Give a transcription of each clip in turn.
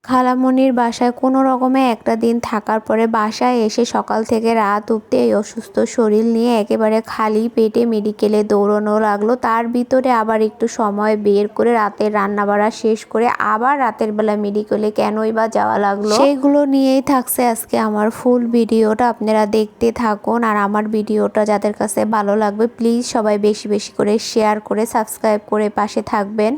খালামণির বাসায় কোনো রকমে একটা দিন থাকার পরে বাসায় এসে সকাল থেকে রাত অবধি এই অসুস্থ শরীর নিয়ে একেবারে খালি পেটে মেডিকেলে দৌড়ানো লাগলো। তার ভিতরে আবার একটু সময় বের করে রাতের রান্নাবাড়া শেষ করে আবার রাতের বেলা মেডিকেলে কেনই বা যাওয়া লাগলো, সেইগুলো নিয়েই থাকছে আজকে আমার ফুল ভিডিওটা। আপনারা দেখতে থাকুন। আর আমার ভিডিওটা যাদের কাছে ভালো লাগবে প্লিজ সবাই বেশি বেশি করে শেয়ার করে সাবস্ক্রাইব করে পাশে থাকবেন।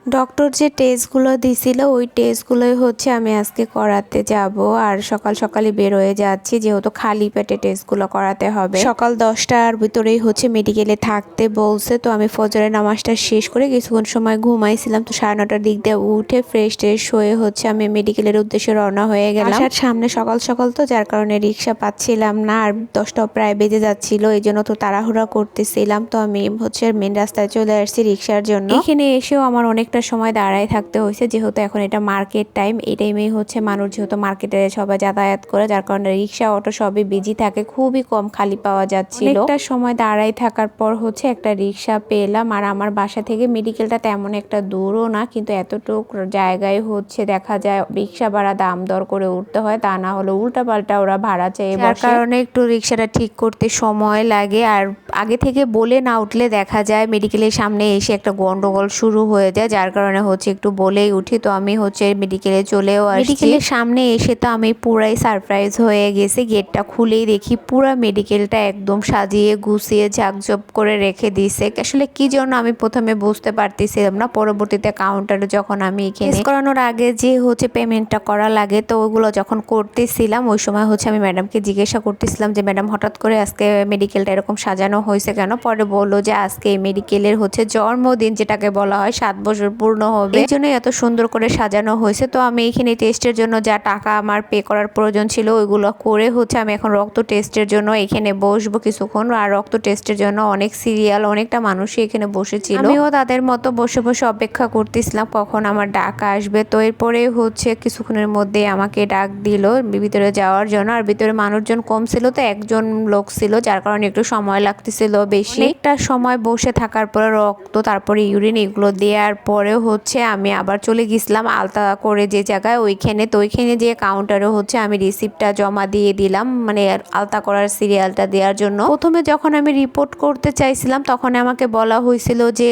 ডক্টর যে টেস্টগুলো দিছিল ওই টেস্টগুলোই হচ্ছে আমি আজকে করাতে যাব। আর সকাল সকালই বের হয়ে যাচ্ছি যেহেতু খালি পেটে টেস্টগুলো করাতে হবে। সকাল 10টার ভিতরেই হচ্ছে মেডিকেলে থাকতে বলছে। তো আমি ফজরের নামাজটা শেষ করে কিছুক্ষণ সময় ঘুমাইছিলাম। তো 9:30টার দিক দিয়ে উঠে ফ্রেশ ট্রেশ হয়ে হচ্ছে আমি মেডিকেলের উদ্দেশ্যে রওনা হয়ে গেলাম। বাসার সামনে সকাল সকাল তো যার কারণে রিক্সা পাচ্ছিলাম না, আর 10টা প্রায় বেজে যাচ্ছিল, এই জন্য তো তাড়াহুড়া করতেছিলাম। তো আমি হচ্ছে মেন রাস্তায় চলে আসছি রিক্সার জন্য। এখানে এসেও আমার অনেকটা সময় দাঁড়ায় থাকতে হয়েছে যেহেতু এখন এটা মার্কেট টাইম। এই টাইমেই হচ্ছে মানুষ যেহেতু মার্কেটে সবাই যাতায়াত করে, যার কারণে রিক্সা অটো সবই বিজি থাকে, খুবই কম খালি পাওয়া যাচ্ছিল। একটা সময় দাঁড়ায় থাকার পর হচ্ছে একটা রিক্সা পেলাম। আর আমার বাসা থেকে মেডিকেলটা তেমন একটা দূরও না, কিন্তু এতটুকু জায়গায় হচ্ছে দেখা যায় রিক্সা ভাড়া দাম দর করে উঠতে হয়, তা না হলে উল্টা পাল্টা ওরা ভাড়া চেয়ে বসে, যার কারণে একটু রিক্সাটা ঠিক করতে সময় লাগে। আর আগে থেকে বলে না উঠলে দেখা যায় মেডিকেলের সামনে এসে একটা গন্ডগোল শুরু হয়ে যায়, যার কারণে হচ্ছে একটু বলেই উঠি। তো আমি হচ্ছে মেডিকেলে চলেও আসছি। মেডিকেলের সামনে এসে তো আমি পুরাই সারপ্রাইজ হয়ে গেছি। গেটটা খুলেই দেখি পুরা মেডিকেলটা একদম সাজিয়ে গুছিয়ে ঝাকঝপ করে রেখে দিয়েছে। আসলে কি জন্য আমি প্রথমে বুঝতে পারতেছিলাম না, পরবর্তীতে কাউন্টারে যখন আমি এখানে করানোর আগে যে হচ্ছে পেমেন্টটা করা লাগে, তো ওগুলো যখন করতেছিলাম ওই সময় হচ্ছে আমি ম্যাডামকে জিজ্ঞাসা করতেছিলাম যে ম্যাডাম হঠাৎ করে আজকে মেডিকেলটা এরকম সাজানো হয়েছে কেন। পরে বললো যে আজকে এই মেডিকেলের হচ্ছে জন্মদিন, যেটাকে বলা হয় 7 বছর পূর্ণ হবে, এই জন্যই এত সুন্দর করে সাজানো হয়েছে। তো আমি এখানে টেস্টের জন্য যা টাকা আমার পে করার প্রয়োজন ছিল ওইগুলো করে হচ্ছে আমি এখন রক্ত টেস্টের জন্য এখানে বসবো কিছুক্ষণ। আর রক্ত টেস্টের জন্য অনেক সিরিয়াল, অনেকটা মানুষই এখানে বসেছিল, আমিও তাদের মতো বসে বসে অপেক্ষা করতেছিলাম কখন আমার ডাক আসবে। তো এরপরে হচ্ছে কিছুক্ষণের মধ্যে আমাকে ডাক দিল ভিতরে যাওয়ার জন্য। আর ভিতরে মানুষজন কম ছিল, তো একজন লোক ছিল, যার কারণে একটু সময় লাগতেছিল বেশি। একটা সময় বসে থাকার পরে রক্ত তারপরে ইউরিন এগুলো দেওয়ার পরে হচ্ছে আমি আবার চলে গেছিলাম আলতা করে যে জায়গায় ওইখানে। তো ওইখানে যে কাউন্টারে হচ্ছে আমি রিসিপ্টটা জমা দিয়ে দিলাম, মানে আলতা করার সিরিয়ালটা দেওয়ার জন্য। প্রথমে যখন আমি রিপোর্ট করতে চাইছিলাম তখন আমাকে বলা হয়েছিল যে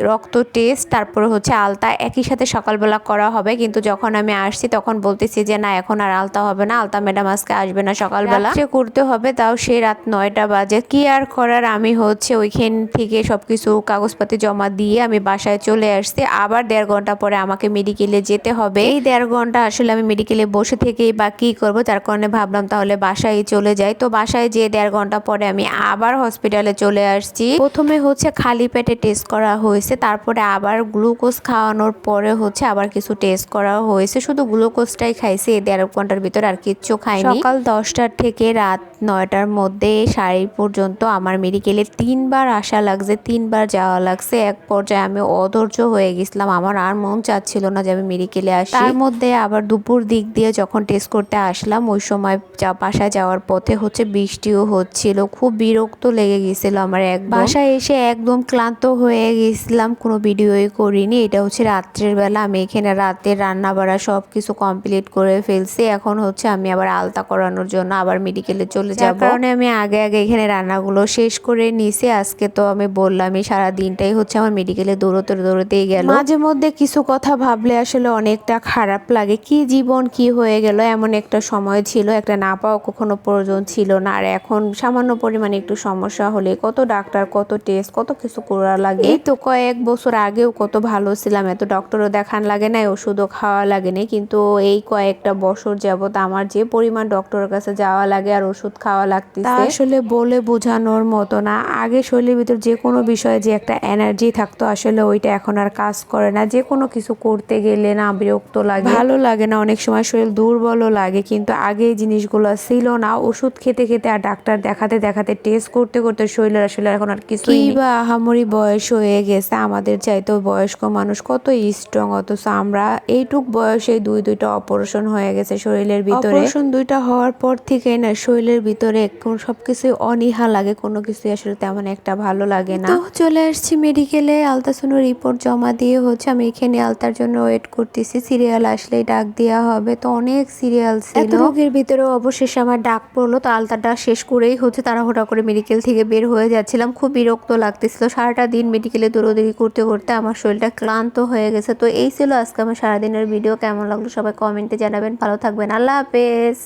রক্ত টেস্ট তারপরে হচ্ছে আলতা একই সাথে সকালবেলা করা হবে, কিন্তু যখন আমি আসছি তখন বলতেছি যে না এখন আর আলতা হবে না, আলতা ম্যাডাম আজকে আসবে না, সকালবেলা করতে হবে, তাও সে রাত 9টা বাজে। কি আর করার, আমি হচ্ছে ওইখান থেকে সবকিছু কাগজপাতি জমা দিয়ে আমি বাসায় চলে আসছি। আবার 1.5 ঘন্টা পরে আমাকে মেডিকেলে যেতে হবে। এই 1.5 ঘন্টা আসলে আমি মেডিকেলে বসে থেকেই বা কি করবো, যার কারণে ভাবলাম তাহলে বাসায় চলে যাই। তো বাসায় যেয়ে 1.5 ঘন্টা পরে আমি আবার হসপিটালে চলে আসছি। প্রথমে হচ্ছে খালি পেটে টেস্ট করা হয়েছে, তারপরে আবার গ্লুকোজ খাওয়ানোর পরে হচ্ছে আবার কিছু টেস্ট করা হয়েছে। শুধু গ্লুকোজটাই খাইছি এই 1.5 ঘন্টার ভিতরে, আর কিচ্ছু খাইনি। সকাল 10টার থেকে রাত 9টার মধ্যে শাড়ি পর্যন্ত আমার মেডিকেলে 3বার আসা লাগছে, 3বার যাওয়া লাগছে। এক পর্যায়ে আমি অধৈর্য হয়ে গেছিলাম, আমার আর মন চাচ্ছিল না যে আমি মেডিকেলে আসি। তার মধ্যে আবার দুপুর দিক দিয়ে যখন টেস্ট করতে আসলাম ওই সময় বাসায় যাওয়ার পথে হচ্ছে বৃষ্টিও হচ্ছিল, খুব বিরক্ত লেগে গেছিল আমার। বাসায় এসে একদম ক্লান্ত হয়ে গেছিলাম, কোনো ভিডিওই করিনি। এটা হচ্ছে রাত্রের বেলা, আমি এখানে রাতে রান্না বাড়া সব কিছু কমপ্লিট করে ফেলছি। এখন হচ্ছে আমি আবার আলতা করানোর জন্য আবার মেডিকেলে চলে যাব, কারণে আমি আগে আগে এখানে রান্নাগুলো শেষ করে নিছি। আজকে তো আমি বললামই সারা দিনটাই হচ্ছে আমার মেডিকেলে দৌড়তেই গেল। মাঝে মধ্যে কিছু কথা ভাবলে আসলে অনেকটা খারাপ লাগে, কি জীবন কি হয়ে গেল। এমন একটা সময় ছিল একটা না পাওয়া কখনো প্রয়োজন ছিল না, আর এখন সামান্য পরিমাণে একটু সমস্যা হলে কত ডাক্তার, কত টেস্ট, কত কিছু করা লাগে। এই তো কয়েক বছর আগেও কত ভালো ছিলাম, এত ডক্টরও দেখান লাগে না, ওষুধও খাওয়া লাগে না, কিন্তু এই কয়েকটা বছর যাবত আমার যে পরিমাণ ডক্টরের কাছে যাওয়া লাগে আর ওষুধ খাওয়া লাগতেছে আসলে বলে বোঝানোর মতো না। আগে শরীরের ভিতর যে কোনো বিষয়ে যে একটা এনার্জি থাকতো আসলে ওইটা এখন আর কাজ করে না। যে কোনো কিছু করতে গেলে না বিরক্ত লাগে, ভালো লাগে না, অনেক সময় শরীর দুর্বলও লাগে। কিন্তু আগে এই জিনিসগুলো ছিল না, ওষুধ খেতে খেতে আর ডাক্তার দেখাতে দেখাতে টেস্ট করতে করতে শরীরের আসলে এখন আর কিছুই বা আহামরি বয়স হয়ে গেছে। আমাদের চাইতেও বয়স্ক মানুষ কত স্ট্রং, অথচ আমরা এইটুক বয়সে দুইটা অপারেশন হয়ে গেছে শরীরের ভিতরে। অপারেশন 2টা হওয়ার পর থেকে না শরীরের ভিতরে সবকিছু অনীহা লাগে, কোনো কিছু আসলে তেমন একটা ভালো লাগে না। তো চলে আসছি মেডিকেলে, আলট্রাসাউন্ড রিপোর্ট জমা দিয়ে দিয়ে হচ্ছে আমি এখানে আলতার জন্য ওয়েট করতেছি, সিরিয়াল আসলেই ডাক দেওয়া হবে। তো অনেক সিরিয়াল ছিল, এত রোগীর ভিতরে অবশেষে আমার ডাক পড়লো। তো আলতাটা শেষ করেই হচ্ছে তাড়াহুড়া করে মেডিকেল থেকে বের হয়ে যাচ্ছিলাম, খুব বিরক্ত লাগতেছিল। সারাটা দিন মেডিকেলে দৌড়াদৌড়ি করতে করতে আমার শরীরটা ক্লান্ত হয়ে গেছে। তো এই ছিল আজকে আমার সারাদিনের ভিডিও। কেমন লাগলো সবাই কমেন্টে জানাবেন। ভালো থাকবেন, আল্লাহ হাফেজ।